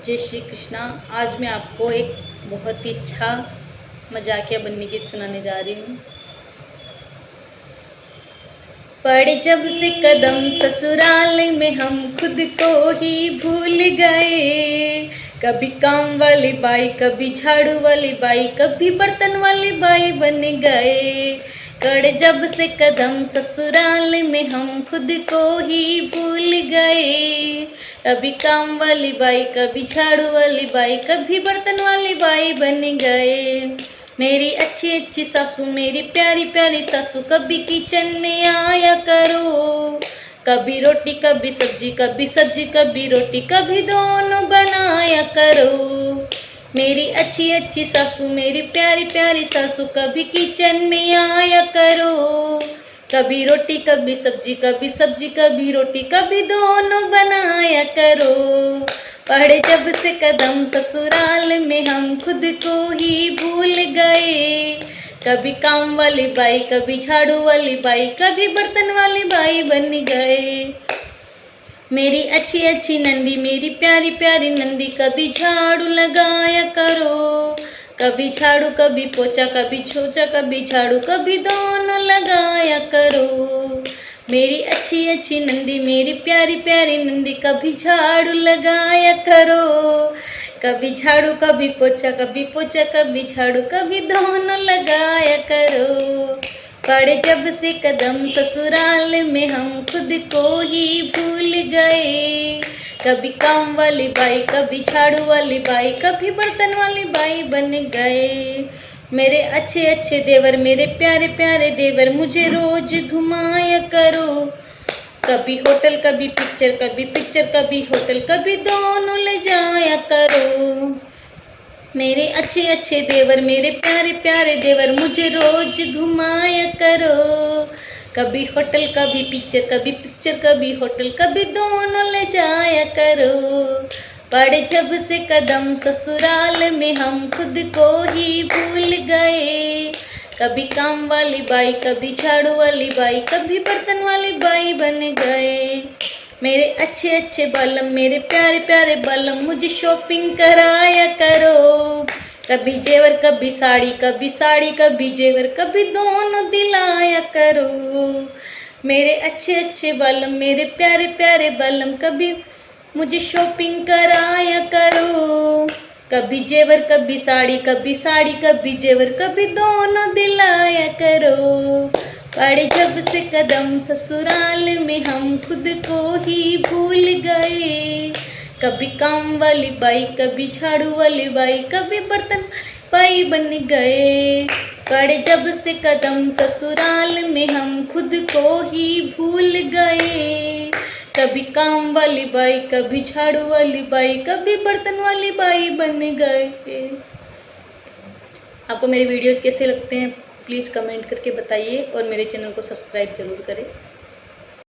जय श्री कृष्णा। आज मैं आपको एक बहुत ही अच्छा मजाकिया बन्नी गीत सुनाने जा रही हूँ। पड़े जब से कदम ससुराल में हम खुद को ही भूल गए। कभी काम वाली बाई, कभी झाड़ू वाली बाई, कभी बर्तन वाली बाई बन गए। पड़े जब से कदम ससुराल में हम खुद को ही भूल गए। कभी काम वाली बाई, कभी झाड़ू वाली बाई, कभी बर्तन वाली बाई बन गए। मेरी अच्छी अच्छी सासू, मेरी प्यारी प्यारी सासू, कभी किचन में आया करो। कभी रोटी कभी सब्जी, कभी सब्जी कभी रोटी, कभी दोनों बनाया करो। मेरी अच्छी अच्छी सासू, मेरी प्यारी प्यारी सासू, कभी किचन में आया करो। कभी रोटी कभी सब्जी, कभी सब्जी कभी रोटी, कभी दोनों बनाया करो। पड़े जब से कदम ससुराल में हम खुद को ही भूल गए। कभी काम वाली बाई, कभी झाड़ू वाली बाई, कभी बर्तन वाली बाई बन गए। मेरी अच्छी अच्छी नंदी, मेरी प्यारी प्यारी नंदी, कभी झाड़ू लगाया करो। कभी झाड़ू कभी पोछा, कभी छोचा कभी झाड़ू, कभी दोनों लगाया करो। मेरी अच्छी अच्छी नंदी, मेरी प्यारी प्यारी नंदी, कभी झाड़ू लगाया करो। कभी झाड़ू कभी पोछा, कभी पोछा कभी झाड़ू, कभी दोनों लगाया करो। पड़े जब से कदम ससुराल में हम खुद को ही भूल गए। कभी काम वाली बाई, कभी झाड़ू वाली बाई, कभी बर्तन वाली बाई बन गए। मेरे अच्छे अच्छे देवर, मेरे प्यारे प्यारे देवर, मुझे रोज घुमाया करो। कभी होटल कभी पिक्चर, कभी पिक्चर कभी होटल, कभी दोनों ले जाया करो। मेरे अच्छे अच्छे देवर, मेरे प्यारे प्यारे देवर, मुझे रोज घुमाया करो। कभी होटल कभी पिक्चर, कभी पिक्चर कभी होटल, कभी दोनों ले जाया करो। पड़े जब से कदम ससुराल में हम खुद को ही भूल गए। कभी काम वाली बाई, कभी झाड़ू वाली बाई, कभी बर्तन वाली बाई बन गए। मेरे अच्छे अच्छे बालम, मेरे प्यारे प्यारे बालम, मुझे शॉपिंग कराया करो। कभी जेवर कभी साड़ी, कभी साड़ी कभी जेवर, कभी दोनों दिलाया करो। मेरे अच्छे अच्छे बालम, मेरे प्यारे प्यारे बालम, कभी मुझे शॉपिंग कराया करो। कभी जेवर कभी साड़ी, कभी साड़ी कभी जेवर, कभी दोनों दिलाया करो। पड़े जब से कदम ससुराल में हम खुद को ही भूल गए। कभी काम वाली बाई, कभी झाड़ू वाली बाई, कभी बर्तन बाई बन गए। पड़े जब से कदम ससुराल में हम खुद को ही भूल गए। कभी काम वाली बाई, कभी झाड़ू वाली बाई, कभी बर्तन वाली बाई बन गए। आपको मेरे वीडियोज कैसे लगते हैं प्लीज़ कमेंट करके बताइए और मेरे चैनल को सब्सक्राइब जरूर करें।